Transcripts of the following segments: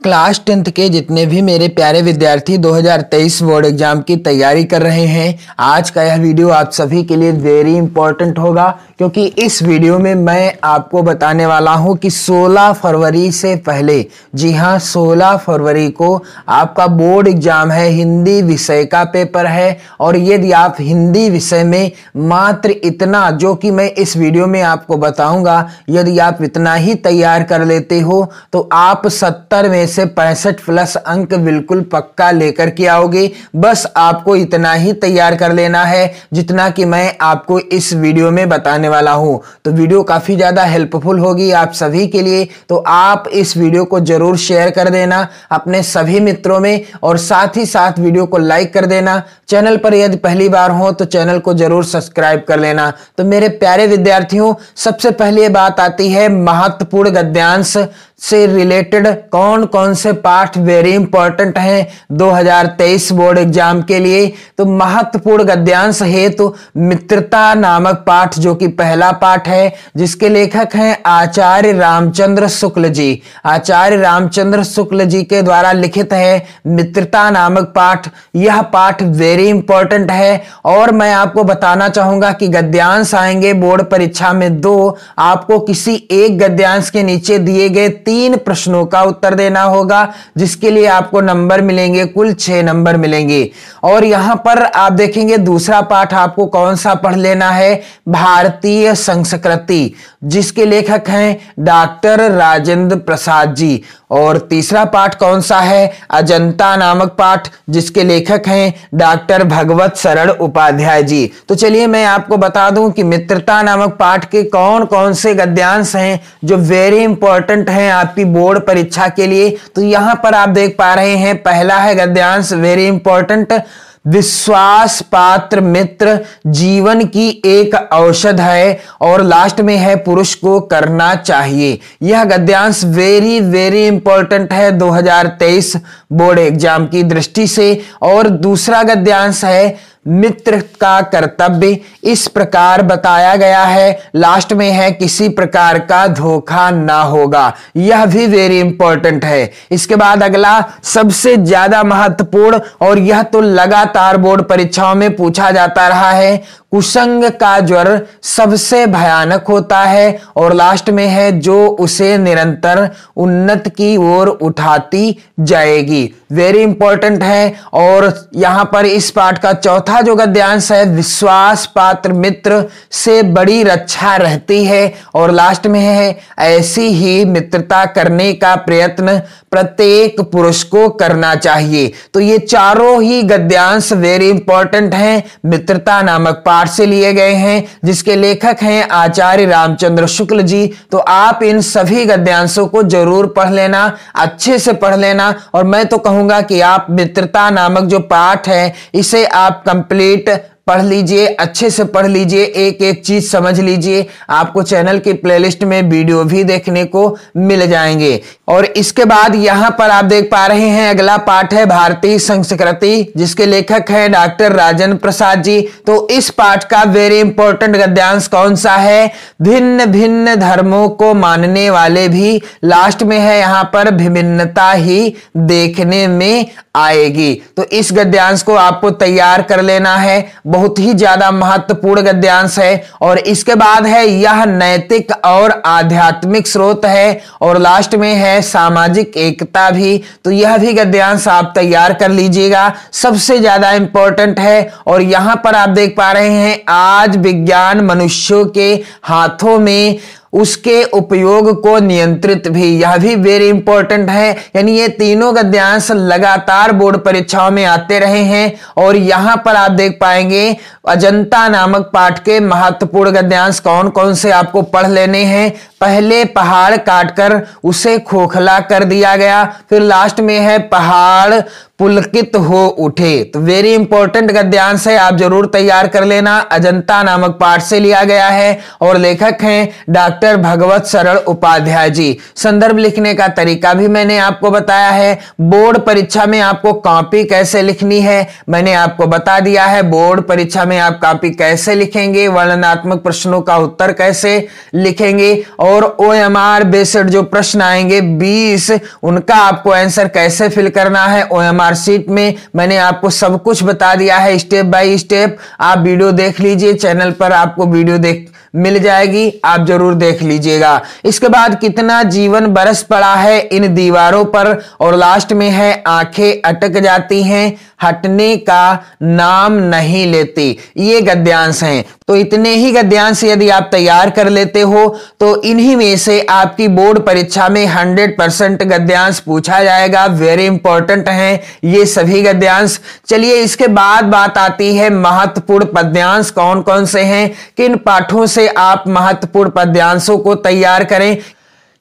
Class 10th के जितने भी मेरे प्यारे विद्यार्थी 2023 बोर्ड एग्जाम की तैयारी कर रहे हैं, आज का यह वीडियो आप सभी के लिए वेरी इंपॉर्टेंट होगा, क्योंकि इस वीडियो में मैं आपको बताने वाला हूं कि 16 फरवरी से पहले, जी हां 16 फरवरी को आपका बोर्ड एग्जाम है, हिंदी विषय का पेपर है। और यदि आप हिंदी विषय में मात्र इतना, जो कि मैं इस वीडियो में आपको बताऊंगा, यदि आप इतना ही तैयार कर लेते हो तो आप 70 में से 65 प्लस अंक बिल्कुल पक्का लेकर के आओगे। बस आपको इतना ही तैयार कर लेना है जितना कि मैं आपको इस वीडियो में बताने वाला हूं। तो वीडियो काफी ज्यादा हेल्पफुल होगी आप सभी के लिए, तो आप इस वीडियो को जरूर शेयर कर देना अपने सभी मित्रों में, और साथ ही साथ वीडियो को लाइक कर देना। चैनल पर यदि पहली बार हो तो चैनल को जरूर सब्सक्राइब कर लेना। तो मेरे प्यारे विद्यार्थियों, सबसे पहले बात आती है महत्वपूर्ण गद्यांश से रिलेटेड कौन कौन से पाठ वेरी इंपॉर्टेंट हैं 2023 बोर्ड एग्जाम के लिए। तो महत्वपूर्ण गद्यांश हेतु मित्रता नामक पाठ, जो कि पहला पाठ है, जिसके लेखक हैं आचार्य रामचंद्र शुक्ल जी। आचार्य रामचंद्र शुक्ल जी के द्वारा लिखित है मित्रता नामक पाठ। यह पाठ वेरी इंपॉर्टेंट है, और मैं आपको बताना चाहूंगा कि गद्यांश आएंगे बोर्ड परीक्षा में 2। आपको किसी एक गद्यांश के नीचे दिए गए 3 प्रश्नों का उत्तर देना होगा, जिसके लिए आपको नंबर मिलेंगे, कुल 6 नंबर मिलेंगे। और यहां पर आप देखेंगे दूसरा पाठ आपको कौन सा पढ़ लेना है, भारतीय संस्कृति, जिसके लेखक हैं डॉक्टर राजेंद्र प्रसाद जी। और तीसरा पाठ कौन सा है, अजंता नामक पाठ, जिसके लेखक हैं डॉक्टर भगवत शरण उपाध्याय जी। तो चलिए मैं आपको बता दूं कि मित्रता नामक पाठ के कौन कौन से गद्यांश हैं जो वेरी इंपॉर्टेंट हैं आपकी बोर्ड परीक्षा के लिए। तो यहां पर आप देख पा रहे हैं, पहला है गद्यांश वेरी इंपॉर्टेंट, विश्वास पात्र मित्र जीवन की एक औषध है, और लास्ट में है पुरुष को करना चाहिए। यह गद्यांश वेरी वेरी इंपॉर्टेंट है 2023 बोर्ड एग्जाम की दृष्टि से। और दूसरा गद्यांश है मित्र का कर्तव्य, इस प्रकार बताया गया है, लास्ट में है किसी प्रकार का धोखा ना होगा। यह भी वेरी इंपॉर्टेंट है। इसके बाद अगला सबसे ज्यादा महत्वपूर्ण, और यह तो लगातार बोर्ड परीक्षाओं में पूछा जाता रहा है, कुसंग का ज्वर सबसे भयानक होता है, और लास्ट में है जो उसे निरंतर उन्नत की ओर उठाती जाएगी। वेरी इंपॉर्टेंट है। और यहां पर इस पाठ का चौथा जो गद्यांश है, विश्वास पात्र मित्र से बड़ी रक्षा रहती है, और लास्ट में है ऐसी ही मित्रता करने का प्रयत्न प्रत्येक पुरुष को करना चाहिए। तो ये चारों ही गद्यांश वेरी इंपॉर्टेंट हैं, मित्रता नामक पाठ से लिए गए हैं, जिसके लेखक हैं आचार्य रामचंद्र शुक्ल जी। तो आप इन सभी गद्यांशों को जरूर पढ़ लेना, अच्छे से पढ़ लेना। और मैं तो कहूंगा कि आप मित्रता नामक जो पाठ है इसे आप कंप्लीट पढ़ लीजिए, अच्छे से पढ़ लीजिए, एक एक चीज समझ लीजिए। आपको चैनल की प्लेलिस्ट में वीडियो भी देखने को मिल जाएंगे। और इसके बाद यहां पर आप देख पा रहे हैं अगला पाठ है भारतीय संस्कृति, जिसके लेखक हैं डॉक्टर राजेंद्र प्रसाद जी। तो इस पाठ का वेरी इंपॉर्टेंट गद्यांश कौन सा है, भिन्न भिन्न धर्मों को मानने वाले भी, लास्ट में है यहां पर विभिन्नता ही देखने में आएगी। तो इस गद्यांश को आपको तैयार कर लेना है, बहुत ही ज्यादा महत्वपूर्ण गद्यांश है। और इसके बाद है यह नैतिक और आध्यात्मिक स्रोत है, और लास्ट में है सामाजिक एकता भी। तो यह भी गद्यांश आप तैयार कर लीजिएगा, सबसे ज्यादा इंपॉर्टेंट है। और यहां पर आप देख पा रहे हैं, आज विज्ञान मनुष्यों के हाथों में, उसके उपयोग को नियंत्रित भी, यह भी वेरी इंपॉर्टेंट है। यानी ये तीनों गद्यांश लगातार बोर्ड परीक्षाओं में आते रहे हैं। और यहां पर आप देख पाएंगे अजंता नामक पाठ के महत्वपूर्ण गद्यांश कौन कौन से आपको पढ़ लेने हैं। पहले पहाड़ काटकर उसे खोखला कर दिया गया, फिर लास्ट में है पहाड़ पुलकित हो उठे। तो वेरी इंपॉर्टेंट गद्यांश है, आप जरूर तैयार कर लेना। अजंता नामक पाठ से लिया गया है और लेखक हैं डॉक्टर भगवत सरल उपाध्याय जी। संदर्भ लिखने का तरीका भी मैंने आपको बताया है। बोर्ड परीक्षा में आपको कॉपी कैसे लिखनी है मैंने आपको बता दिया है। बोर्ड परीक्षा में आप कॉपी कैसे लिखेंगे, वर्णनात्मक प्रश्नों का उत्तर कैसे लिखेंगे और OMR बेस्ड जो प्रश्न आएंगे 20 उनका आपको आंसर कैसे फिल करना है OMR शीट में मैंने आपको सब कुछ बता दिया है स्टेप बाय स्टेप। आप वीडियो देख लीजिए, चैनल पर आपको वीडियो मिल जाएगी, आप जरूर देख लीजिएगा। इसके बाद कितना जीवन बरस पड़ा है इन दीवारों पर और लास्ट में है आंखें अटक जाती हैं, हटने का नाम नहीं लेती। ये गद्यांश हैं। तो इतने ही गद्यांश यदि आप तैयार कर लेते हो तो इन्हीं में से आपकी बोर्ड परीक्षा में 100% गद्यांश पूछा जाएगा। वेरी इंपॉर्टेंट हैं ये सभी गद्यांश। चलिए इसके बाद बात आती है महत्वपूर्ण पद्यांश कौन कौन से हैं, किन पाठों से आप महत्वपूर्ण पद्यांशों को तैयार करें,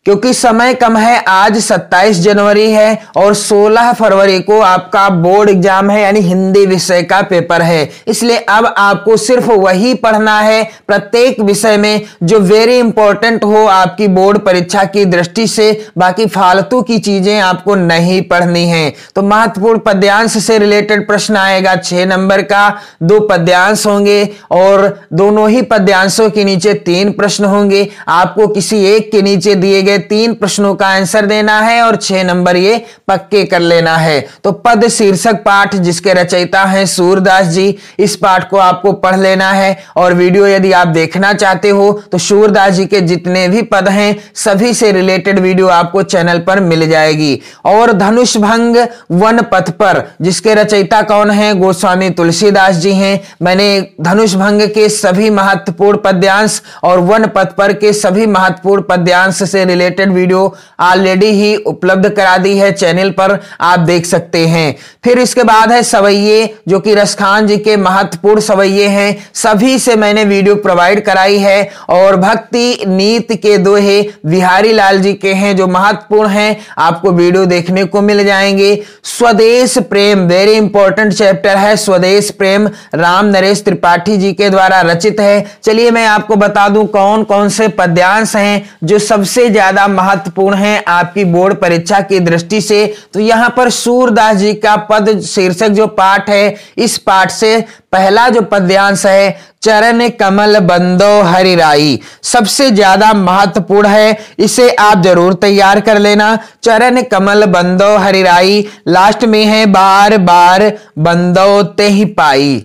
क्योंकि समय कम है। आज 27 जनवरी है और 16 फरवरी को आपका बोर्ड एग्जाम है, यानी हिंदी विषय का पेपर है। इसलिए अब आपको सिर्फ वही पढ़ना है प्रत्येक विषय में जो वेरी इंपॉर्टेंट हो आपकी बोर्ड परीक्षा की दृष्टि से। बाकी फालतू की चीजें आपको नहीं पढ़नी है। तो महत्वपूर्ण पद्यांश से रिलेटेड प्रश्न आएगा 6 नंबर का। 2 पद्यांश होंगे और दोनों ही पद्यांशों के नीचे 3 प्रश्न होंगे। आपको किसी एक के नीचे दिए गए 3 प्रश्नों का आंसर देना है और 6 नंबर ये पक्के कर लेना है। तो पद शीर्षक पाठ जिसके रचयिता हैं सूरदास जी, इस पाठ को आपको पढ़ लेना है। और वीडियो यदि आप देखना चाहते हो तो सूरदास जी के जितने भी पद हैं सभी से रिलेटेड वीडियो आपको चैनल पर मिल जाएगी। और धनुष भंग वन पथ पर जिसके रचयिता कौन है, गोस्वामी तुलसीदास जी हैं। मैंने धनुष भंग के सभी महत्वपूर्ण पद्यांश और वन पथ पर के सभी महत्वपूर्ण पद्यांश से रिलेटेड वीडियो ऑलरेडी ही उपलब्ध करा दी है चैनल पर, आप देख सकते हैं। फिर इसके बाद है सवैये, जो कि रसखान जी के महत्वपूर्ण सवैये हैं। सभी से मैंने वीडियो प्रोवाइड कराई है। और भक्ति नीत के दोहे बिहारी लाल जी के हैं जो महत्वपूर्ण हैं, आपको वीडियो देखने को मिल जाएंगे। स्वदेश प्रेम वेरी इंपॉर्टेंट चैप्टर है। स्वदेश प्रेम राम नरेश त्रिपाठी जी के द्वारा रचित है। चलिए मैं आपको बता दूं कौन कौन से पद्यांश हैं जो सबसे ज्यादा महत्वपूर्ण है आपकी बोर्ड परीक्षा की दृष्टि से। तो यहां पर सूरदास जी का पद शीर्षक जो पाठ है, इस पाठ से पहला जो पद्यांश है, चरण कमल बंदो हरिराई, सबसे ज्यादा महत्वपूर्ण है। इसे आप जरूर तैयार कर लेना। चरण कमल बंदो हरिराई, लास्ट में है बार बार बंदो ते ही पाई।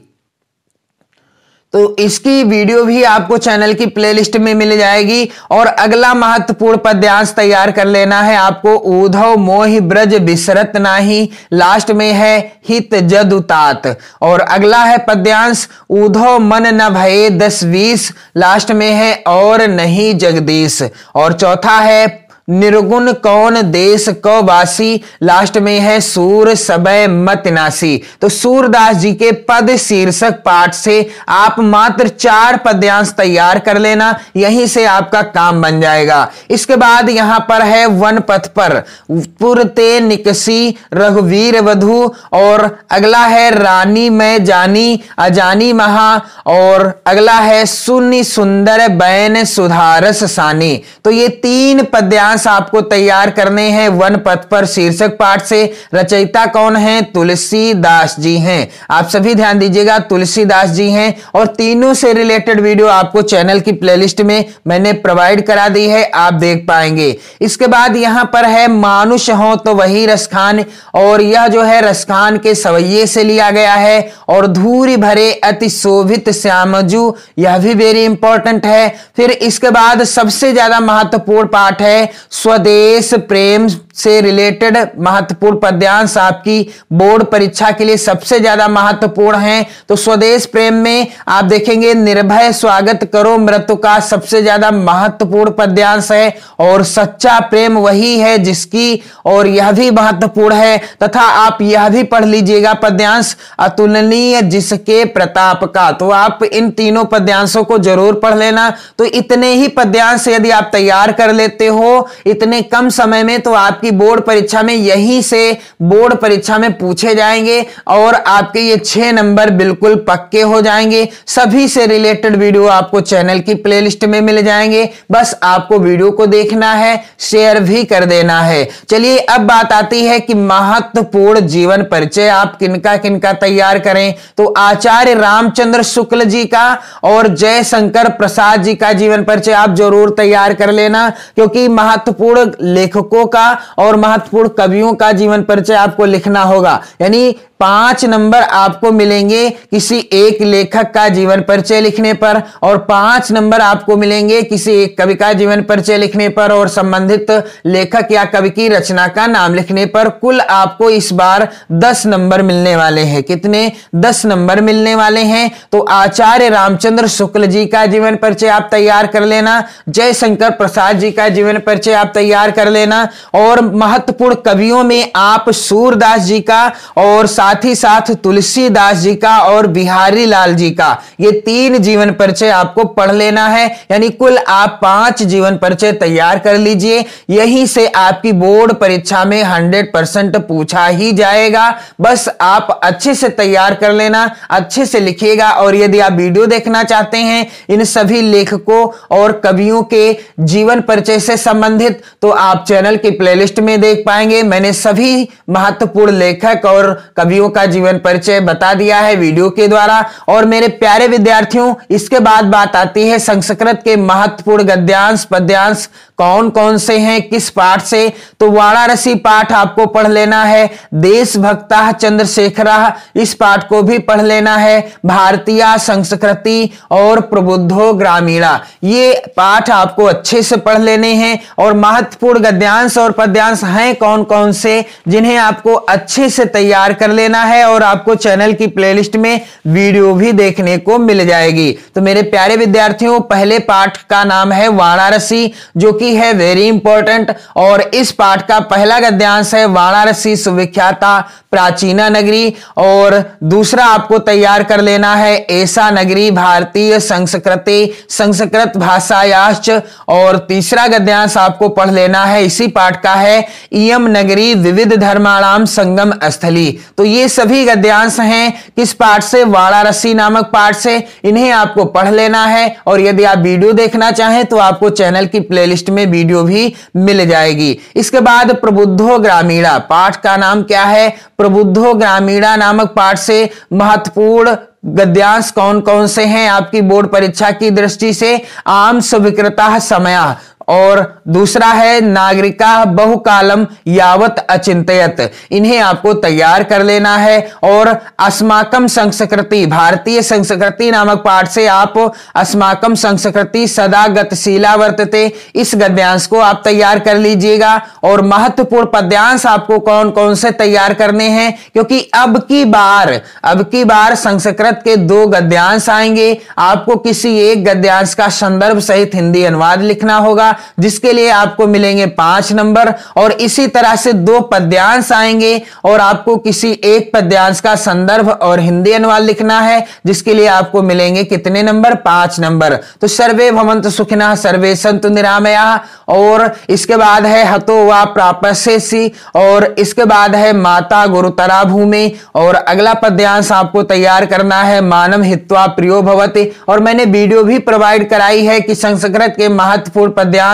तो इसकी वीडियो भी आपको चैनल की प्लेलिस्ट में मिल जाएगी। और अगला महत्वपूर्ण पद्यांश तैयार कर लेना है आपको, ऊधव मोहि ब्रज बिसरत नाही, लास्ट में है हित जदुतात। और अगला है पद्यांश, ऊधव मन न भये 10-20, लास्ट में है और नहीं जगदीश। और चौथा है निर्गुण कौन देश को वासी, लास्ट में है सूर सबय मत नासी। तो सूरदास जी के पद शीर्षक पाठ से आप मात्र 4 पद्यांश तैयार कर लेना, यहीं से आपका काम बन जाएगा। इसके बाद यहां पर है वन पथ पर, पुरते निकसी रघुवीर वधु। और अगला है रानी मैं जानी अजानी महा। और अगला है सुनि सुंदर बैन सुधारस सानी। तो ये 3 पद्यांश आपको तैयार करने हैं वन पथ पर शीर्षक पाठ से। रचयिता कौन है, तुलसीदास जी हैं। आप सभी ध्यान दीजिएगा, तुलसीदास जी हैं। और तीनों से रिलेटेड वीडियो आपको चैनल की प्लेलिस्ट में मैंने प्रोवाइड करा दी है, आप देख पाएंगे। इसके बाद यहां पर है मानुष हो तो वही रसखान, और यह जो है रसखान के सवैये से लिया गया है। और धूरी भरे अति शोभित श्यामजू, यह भी वेरी इंपॉर्टेंट है। फिर इसके बाद सबसे ज्यादा महत्वपूर्ण पाठ है स्वदेश प्रेम से रिलेटेड महत्वपूर्ण पद्यांश आपकी बोर्ड परीक्षा के लिए सबसे ज्यादा महत्वपूर्ण है। तो स्वदेश प्रेम में आप देखेंगे निर्भय स्वागत करो मृत्यु का सबसे ज्यादा महत्वपूर्ण पद्यांश है। और सच्चा प्रेम वही है जिसकी, और यह भी महत्वपूर्ण है। तथा आप यह भी पढ़ लीजिएगा पद्यांश, अतुलनीय जिसके प्रताप का। तो आप इन तीनों पद्यांशों को जरूर पढ़ लेना। तो इतने ही पद्यांश यदि आप तैयार कर लेते हो इतने कम समय में, तो आपकी आपकी बोर्ड परीक्षा में यहीं से बोर्ड परीक्षा में पूछे जाएंगे और आपके ये 6 नंबर बिल्कुल पक्के हो जाएंगे। सभी से रिलेटेड वीडियो आपको चैनल की प्लेलिस्ट में मिल जाएंगे, बस आपको वीडियो को देखना है, शेयर भी कर देना है। चलिए अब बात आती है कि महत्वपूर्ण जीवन परिचय आप किनका किनका तैयार करें। तो आचार्य रामचंद्र शुक्ल जी का और जयशंकर प्रसाद जी का जीवन परिचय आप जरूर तैयार कर लेना, क्योंकि महत्वपूर्ण लेखकों का और महत्वपूर्ण कवियों का जीवन परिचय आपको लिखना होगा। यानी 5 नंबर आपको मिलेंगे किसी एक लेखक का जीवन परिचय लिखने पर और 5 नंबर आपको मिलेंगे किसी एक कवि का जीवन परिचय लिखने पर और संबंधित लेखक या कवि की रचना का नाम लिखने पर। कुल आपको इस बार 10 नंबर मिलने वाले हैं। कितने? 10 नंबर मिलने वाले हैं। तो आचार्य रामचंद्र शुक्ल जी का जीवन परिचय आप तैयार कर लेना, जयशंकर प्रसाद जी का जीवन परिचय आप तैयार कर लेना और महत्वपूर्ण कवियों में आप सूरदास जी का और साथ ही साथ तुलसीदास जी का और बिहारी लाल जी का, ये 3 जीवन परिचय आपको पढ़ लेना है। यानी कुल आप 5 जीवन परिचय तैयार कर लीजिए। यहीं से आपकी बोर्ड परीक्षा में 100% पूछा ही जाएगा। बस आप अच्छे से तैयार कर लेना, अच्छे से लिखिएगा। और यदि आप वीडियो देखना चाहते हैं इन सभी लेखकों और कवियों के जीवन परिचय से संबंधित, तो आप चैनल की प्लेलिस्ट में देख पाएंगे। मैंने सभी महत्वपूर्ण लेखक और कवियों का जीवन परिचय बता दिया है वीडियो के द्वारा। और मेरे प्यारे विद्यार्थियों, इसके बाद बात आती है संस्कृत के महत्वपूर्ण गद्यांश पद्यांश कौन कौन से हैं, किस पाठ से। तो वाराणसी पाठ आपको पढ़ लेना है, देशभक्ता चंद्रशेखरा इस पाठ को भी पढ़ लेना है, भारतीय संस्कृति और प्रबुद्धो ग्रामीणा ये पाठ आपको अच्छे से पढ़ लेने हैं। और महत्वपूर्ण गद्यांश और पद्यांश हैं कौन कौन से, जिन्हें आपको अच्छे से तैयार कर लेना है और आपको चैनल की प्लेलिस्ट में वीडियो भी देखने को मिल जाएगी। तो मेरे प्यारे विद्यार्थियों, पहले पाठ का नाम है वाराणसी, जो कि है वेरी इंपॉर्टेंट। और इस पाठ का पहला गद्यांश है वाराणसी सुविख्याता प्राचीना नगरी। और दूसरा आपको तैयार कर लेना है ऐसा नगरी भारतीय संस्कृति संस्कृत भाषायाश्च। और तीसरा गद्यांश आपको पढ़ लेना है इसी पाठ का है इयम नगरी विविध धर्माणाम संगम स्थली। तो ये सभी गद्यांश हैं किस पाठ से? वाराणसी नामक पाठ से। इन्हें आपको पढ़ लेना है और यदि आप वीडियो देखना चाहें तो आपको चैनल की प्लेलिस्ट में वीडियो भी मिल जाएगी। इसके बाद प्रबुद्धो ग्रामीणा पाठ का नाम क्या है? प्रबुद्धो ग्रामीणा नामक पाठ से महत्वपूर्ण गद्यांश कौन कौन से हैं आपकी बोर्ड परीक्षा की दृष्टि से? आम स्वीकृता समया और दूसरा है नागरिका बहुकालम यावत अचिंतयत, इन्हें आपको तैयार कर लेना है। और अस्माकम संस्कृति भारतीय संस्कृति नामक पाठ से आप अस्माकम संस्कृति सदा गतिशीला वर्तते इस गद्यांश को आप तैयार कर लीजिएगा। और महत्वपूर्ण पद्यांश आपको कौन कौन से तैयार करने हैं, क्योंकि अब की बार संस्कृत के 2 गद्यांश आएंगे। आपको किसी एक गद्यांश का संदर्भ सहित हिंदी अनुवाद लिखना होगा, जिसके लिए आपको मिलेंगे 5 नंबर। और इसी तरह से 2 पद्यांश आएंगे और आपको किसी एक पद्यांश का संदर्भ और हिंदी अनुवाद लिखना है, जिसके लिए आपको मिलेंगे कितने नंबर? 5 नंबर। तो सर्वे भवन्तु सुखिनः सर्वे सन्तु निरामयाः। और इसके बाद है हतो वा प्रापस्यसि और इसके बाद है माता गुरुतरा भूमि। और अगला पद्यांश आपको तैयार करना है मानव हित्वा प्रियो भवति। और मैंने वीडियो भी प्रोवाइड कराई है कि संस्कृत के महत्वपूर्ण पद्यांश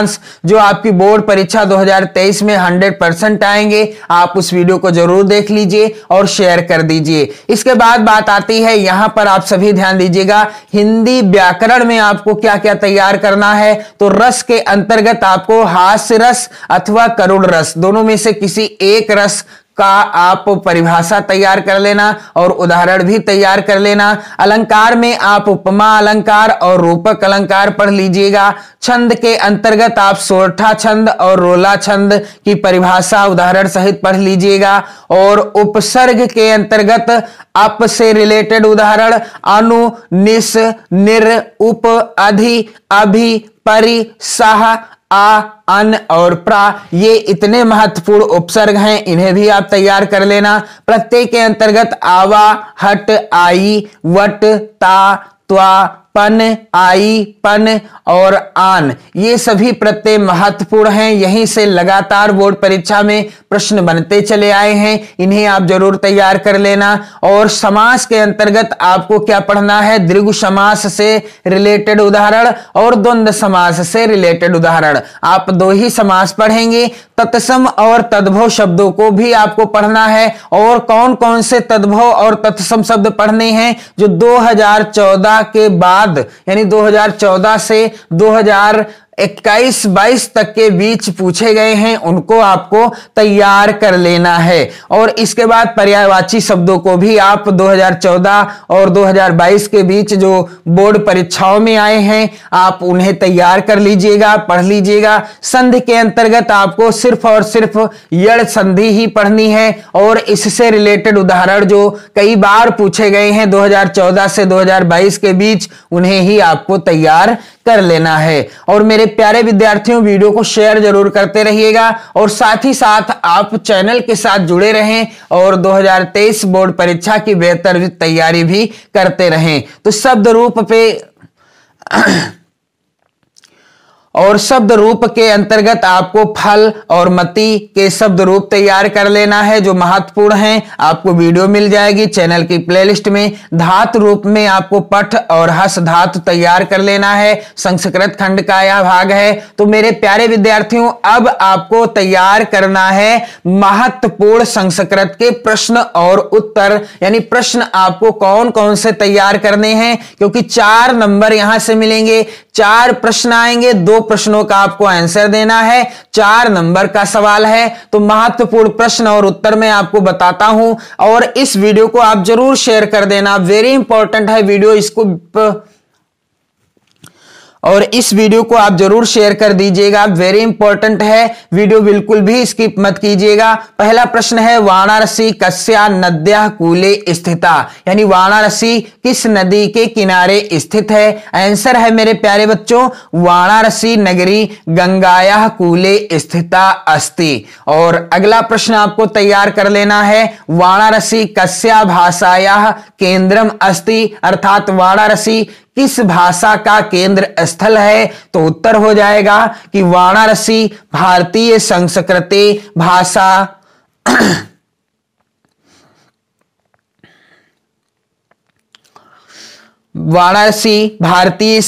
जो आपकी बोर्ड परीक्षा 2023 में 100% आएंगे, आप उस वीडियो को जरूर देख लीजिए और शेयर कर दीजिए। इसके बाद बात आती है, यहां पर आप सभी ध्यान दीजिएगा, हिंदी व्याकरण में आपको क्या क्या तैयार करना है। तो रस के अंतर्गत आपको हास्य रस अथवा करुण रस दोनों में से किसी एक रस का आप परिभाषा तैयार कर लेना और उदाहरण भी तैयार कर लेना। अलंकार में आप उपमा अलंकार और रूपक अलंकार पढ़ लीजिएगा। छंद के अंतर्गत आप सोरठा छंद और रोला छंद की परिभाषा उदाहरण सहित पढ़ लीजिएगा। और उपसर्ग के अंतर्गत अप से रिलेटेड उदाहरण अनु निस निर उप अधि अभि परि सह आ अन और प्रा, ये इतने महत्वपूर्ण उपसर्ग हैं, इन्हें भी आप तैयार कर लेना। प्रत्यय के अंतर्गत आवा हट आई वट ता त्वा पन, आई, पन और आन, ये सभी प्रत्यय महत्वपूर्ण हैं। यहीं से लगातार बोर्ड परीक्षा में प्रश्न बनते चले आए हैं। इन्हें आप जरूर तैयार कर लेना। और समास के अंतर्गत आपको क्या पढ़ना है? द्विगु समास से रिलेटेड उदाहरण और द्वंद्व समास से रिलेटेड उदाहरण। आप दो ही समास पढ़ेंगे। तत्सम और तद्भव शब्दों को भी आपको पढ़ना है। और कौन कौन से तद्भव और तत्सम शब्द पढ़ने हैं जो 2014 के बाद यानी 2014 से 2021-22 तक के बीच पूछे गए हैं, उनको आपको तैयार कर लेना है। और इसके बाद पर्यायवाची शब्दों को भी आप 2014 और 2022 के बीच जो बोर्ड परीक्षाओं में आए हैं, आप उन्हें तैयार कर लीजिएगा, पढ़ लीजिएगा। संधि के अंतर्गत आपको सिर्फ और सिर्फ यड़ संधि ही पढ़नी है और इससे रिलेटेड उदाहरण जो कई बार पूछे गए हैं 2014 से 2022 के बीच, उन्हें ही आपको तैयार कर लेना है। और मेरे प्यारे विद्यार्थियों, वीडियो को शेयर जरूर करते रहिएगा और साथ ही साथ आप चैनल के साथ जुड़े रहें और 2023 बोर्ड परीक्षा की बेहतर तैयारी भी करते रहें। तो शब्द रूप पे और शब्द रूप के अंतर्गत आपको फल और मति के शब्द रूप तैयार कर लेना है जो महत्वपूर्ण हैं। आपको वीडियो मिल जाएगी चैनल की प्लेलिस्ट में। धातु रूप में आपको पठ और हस धातु तैयार कर लेना है। संस्कृत खंड का यह भाग है। तो मेरे प्यारे विद्यार्थियों, अब आपको तैयार करना है महत्वपूर्ण संस्कृत के प्रश्न और उत्तर, यानी प्रश्न आपको कौन कौन से तैयार करने हैं, क्योंकि 4 नंबर यहां से मिलेंगे। 4 प्रश्न आएंगे, 2 प्रश्नों का आपको आंसर देना है। 4 नंबर का सवाल है। तो महत्वपूर्ण प्रश्न और उत्तर मैं आपको बताता हूं और इस वीडियो को आप जरूर शेयर कर देना। वेरी इंपॉर्टेंट है वीडियो, इसको और इस वीडियो को आप जरूर शेयर कर दीजिएगा। वेरी इंपॉर्टेंट है वीडियो, बिल्कुल भी स्किप मत कीजिएगा। पहला प्रश्न है, वाराणसी कस्या नद्याः कूले स्थिता, यानी वाराणसी किस नदी के किनारे स्थित है? आंसर है मेरे प्यारे बच्चों, वाराणसी नगरी गंगायाः कूले स्थिता अस्ति। और अगला प्रश्न आपको तैयार कर लेना है, वाराणसी कस्या भाषायाः केंद्रम अस्ति, अर्थात वाराणसी किस भाषा का केंद्र स्थल है? तो उत्तर हो जाएगा कि वाराणसी भारतीय संस्कृति भाषा वाराणसी भारतीय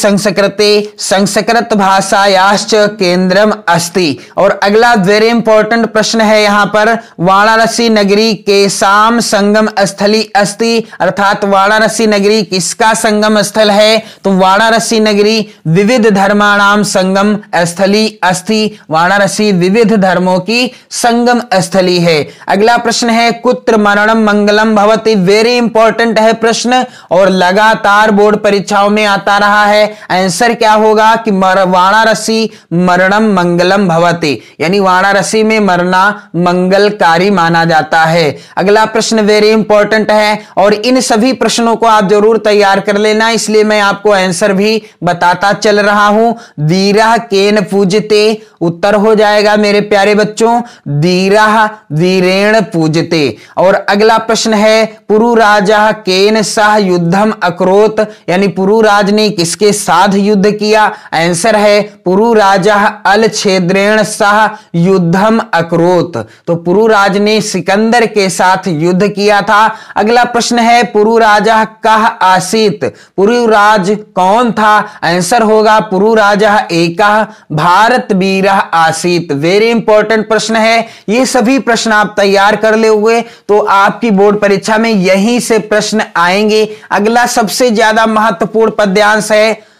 संस्कृत भाषायाश्च केंद्रम अस्ति। और अगला वेरी इंपॉर्टेंट प्रश्न है यहां पर, वाराणसी नगरी केषां संगम स्थली अस्ति, अर्थात वाराणसी नगरी किसका संगम स्थल है? तो वाराणसी नगरी विविध धर्माणाम संगम स्थली अस्ति, वाराणसी विविध धर्मों की संगम स्थली है। अगला प्रश्न है, कुत्र मरणम मंगलम भवति, वेरी इंपॉर्टेंट है प्रश्न और लगातार बोर्ड परीक्षाओं में आता रहा है। आंसर क्या होगा कि वाराणसी मरणम मंगलम भवति, यानी वाराणसी में मरना मंगलकारी माना जाता है। अगला प्रश्न वेरी इंपॉर्टेंट है और इन सभी प्रश्नों को आप जरूर तैयार कर लेना, इसलिए मैं आपको आंसर भी बताता चल रहा हूं। वीरः केन पूजते, उत्तर हो जाएगा मेरे प्यारे बच्चों, वीरः वीरेण पूजते। और अगला प्रश्न है, पुरुराजः केन सह युद्धम अकरोत, यानी पुरुराज ने किसके साथ युद्ध किया? आंसर है पुरुराजः अलछेद्रेण सह युद्धम अकरोत, तो पुरुराज ने सिकंदर के साथ युद्ध किया था। अगला प्रश्न है, पुरुराजः कः आसीत, पुरुराज कौन था? आंसर होगा पुरुराजः एकः भारतवीरः आसीत। वेरी इंपॉर्टेंट प्रश्न है। ये सभी प्रश्न आप तैयार कर ले हुए तो आपकी बोर्ड परीक्षा में यहीं से प्रश्न आएंगे। अगला सबसे ज्यादा महत्वपूर्ण पद्यांश है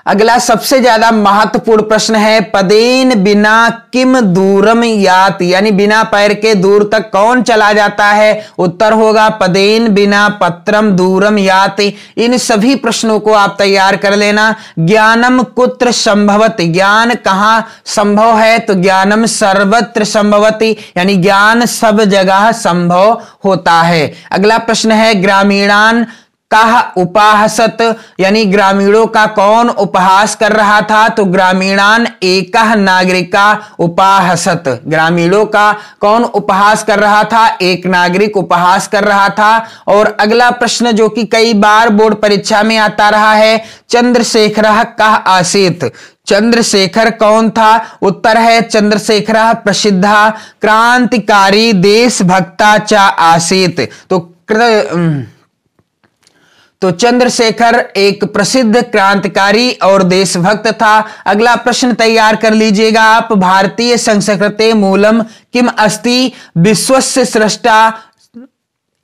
अगला सबसे ज्यादा महत्वपूर्ण प्रश्न है, पदेन बिना किम दूरम याति, यानी बिना पैर के दूर तक कौन चला जाता है? उत्तर होगा पदेन बिना पत्रम दूरम याति। इन सभी प्रश्नों को आप तैयार कर लेना। ज्ञानम कुत्र संभवति, ज्ञान कहां संभव है? तो ज्ञानम सर्वत्र संभवति, यानी ज्ञान सब जगह संभव होता है। अगला प्रश्न है, ग्रामीणान कह उपाहसत, यानी ग्रामीणों का कौन उपहास कर रहा था? तो ग्रामीणान एकह नागरिका उपाहसत, ग्रामीणों का कौन उपहास कर रहा था? एक नागरिक उपहास कर रहा था। और अगला प्रश्न जो कि कई बार बोर्ड परीक्षा में आता रहा है, चंद्रशेखर कह आसीत, चंद्रशेखर कौन था? उत्तर है चंद्रशेखर प्रसिद्ध क्रांतिकारी देशभक्ता च आसीत। तो चंद्रशेखर एक प्रसिद्ध क्रांतिकारी और देशभक्त था। अगला प्रश्न तैयार कर लीजिएगा आप, भारतीय संस्कृते मूलम किम अस्ति? विश्वस्य सृष्टा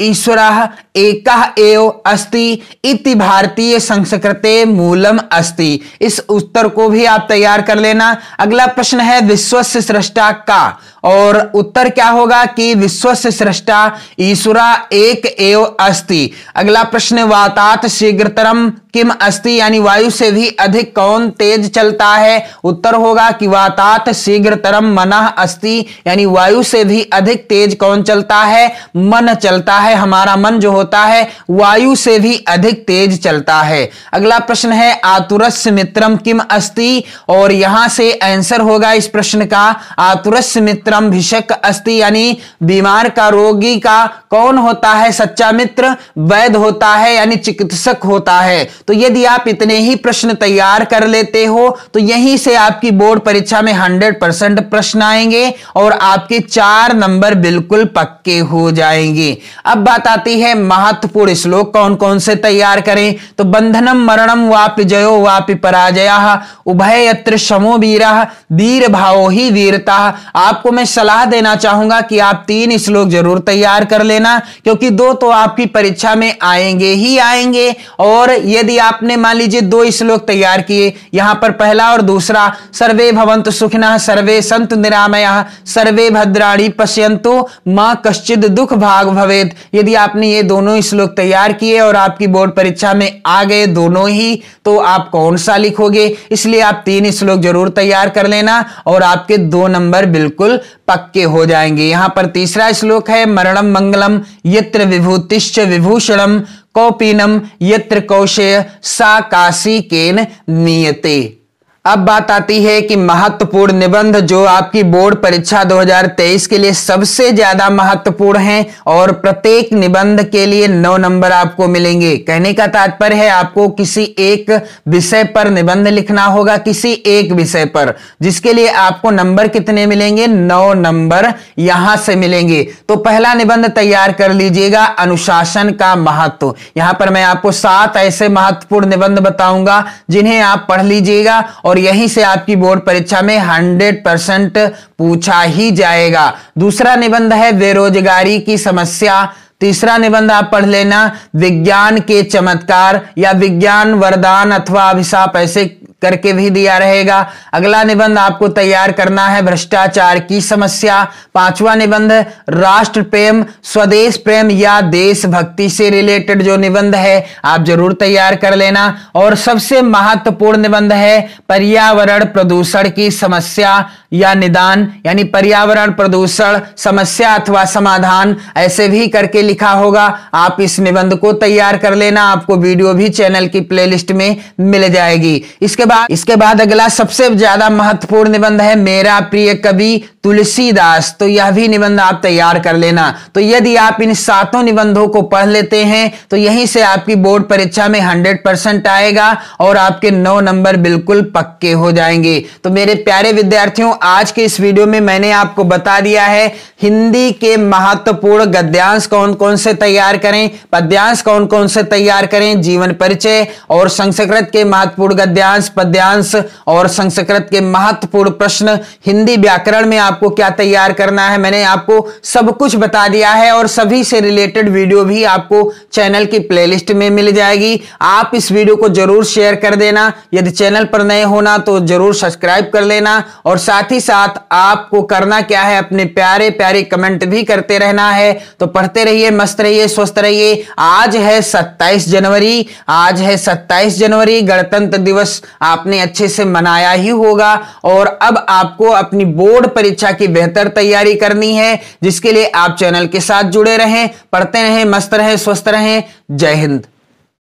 ईश्वरः एकः एव अस्ति इति भारतीय संस्कृते मूलम अस्ति। इस उत्तर को भी आप तैयार कर लेना। अगला प्रश्न है विश्वस्य सृष्टा का, और उत्तर क्या होगा कि विश्वस्य सृष्टा ईश्वरा एक एव अस्ति। अगला प्रश्न वातात शीघ्रतरम किम अस्ति, यानी वायु से भी अधिक कौन तेज चलता है? उत्तर होगा कि वातात शीघ्रतरम मनः अस्ति, यानी वायु से भी अधिक तेज कौन चलता है? मन चलता है। हमारा मन जो होता है वायु से भी अधिक तेज चलता है। अगला प्रश्न है आतुरस्य मित्रम किम अस्ति, और यहां से आंसर होगा इस प्रश्न का आतुरस्य मित्रम भिषक अस्ति, यानी बीमार का, रोगी का कौन होता है सच्चा मित्र? वैद्य होता है, यानी चिकित्सक होता है। तो यदि आप इतने ही प्रश्न तैयार कर लेते हो तो यहीं से आपकी बोर्ड परीक्षा में 100% प्रश्न आएंगे और आपके 4 नंबर बिल्कुल पक्के हो जाएंगे। अब बात आती है महत्वपूर्ण श्लोक कौन कौन से तैयार करें। तो बंधनम मरणम वापि जयो वापि पराजयः उभय यत्र समो वीरः वीर भावो ही वीरता। आपको मैं सलाह देना चाहूंगा कि आप 3 श्लोक जरूर तैयार कर लेना, क्योंकि 2 तो आपकी परीक्षा में आएंगे ही आएंगे। और यदि आपने मान लीजिए 2 श्लोक तैयार किए, यहां पर पहला और दूसरा, सर्वे भवन्तु सुखिनः सर्वे सन्तु निरामयाः सर्वे भद्राणि पश्यन्तु मा कश्चित् दुख भाग भवेत्। यदि आपने ये दोनों श्लोक तैयार किए और आपकी बोर्ड परीक्षा में आ गए दोनों ही, तो आप कौन सा लिखोगे? इसलिए आप 3 श्लोक जरूर तैयार कर लेना और आपके 2 नंबर बिल्कुल पक्के हो जाएंगे। यहां पर तीसरा श्लोक है मरणम मंगलम यत्र विभूतिश्च विभूषणम कौपीनम यत्र कौशेय सा काशी केन नीयते। अब बात आती है कि महत्वपूर्ण निबंध जो आपकी बोर्ड परीक्षा 2023 के लिए सबसे ज्यादा महत्वपूर्ण हैं और प्रत्येक निबंध के लिए 9 नंबर आपको मिलेंगे। कहने का तात्पर्य है आपको किसी एक विषय पर निबंध लिखना होगा, किसी एक विषय पर, जिसके लिए आपको नंबर कितने मिलेंगे? 9 नंबर यहां से मिलेंगे। तो पहला निबंध तैयार कर लीजिएगा, अनुशासन का महत्व। यहां पर मैं आपको 7 ऐसे महत्वपूर्ण निबंध बताऊंगा जिन्हें आप पढ़ लीजिएगा और यहीं से आपकी बोर्ड परीक्षा में 100% पूछा ही जाएगा। दूसरा निबंध है बेरोजगारी की समस्या। तीसरा निबंध आप पढ़ लेना विज्ञान के चमत्कार, या विज्ञान वरदान अथवा अभिशाप, ऐसे करके भी दिया रहेगा। अगला निबंध आपको तैयार करना है भ्रष्टाचार की समस्या। 5वां निबंध राष्ट्र प्रेम, स्वदेश प्रेम या देशभक्ति से रिलेटेड जो निबंध है आप जरूर तैयार कर लेना। और सबसे महत्वपूर्ण निबंध है पर्यावरण प्रदूषण की समस्या या निदान, यानी पर्यावरण प्रदूषण समस्या अथवा समाधान, ऐसे भी करके लिखा होगा। आप इस निबंध को तैयार कर लेना, आपको वीडियो भी चैनल की प्लेलिस्ट में मिल जाएगी। इसके बाद अगला सबसे ज्यादा महत्वपूर्ण निबंध है मेरा प्रिय कवि तुलसीदास। तो यह भी निबंध आप तैयार कर लेना। तो यदि आप इन 7 निबंधों को पढ़ लेते हैं तो यहीं से आपकी बोर्ड परीक्षा में 100% आएगा और आपके 9 नंबर बिल्कुल पक्के हो जाएंगे। तो मेरे प्यारे विद्यार्थियों, आज के इस वीडियो में मैंने आपको बता दिया है हिंदी के महत्वपूर्ण गद्यांश कौन कौन से तैयार करें, पद्यांश कौन कौन से तैयार करें, जीवन परिचय और संस्कृत के महत्वपूर्ण गद्यांश, पद्यांश और संस्कृत के महत्वपूर्ण प्रश्न, हिंदी व्याकरण में आपको क्या तैयार करना है, मैंने आपको सब कुछ बता दिया है। और सभी से रिलेटेड वीडियो भी आपको चैनल की प्लेलिस्ट में मिल जाएगी। आप इस वीडियो को जरूर शेयर कर देना। यदि चैनल पर नए होना तो जरूर सब्सक्राइब कर लेना। और साथ ही साथ आपको करना क्या है, अपने प्यारे प्यारे कमेंट भी करते रहना है। तो पढ़ते रहिए, मस्त रहिए, स्वस्थ रहिए। आज है 27 जनवरी, आज है 27 जनवरी, गणतंत्र दिवस आपने अच्छे से मनाया ही होगा। और अब आपको अपनी बोर्ड परीक्षा की बेहतर तैयारी करनी है, जिसके लिए आप चैनल के साथ जुड़े रहें, पढ़ते रहें, मस्त रहें, स्वस्थ रहें। जय हिंद।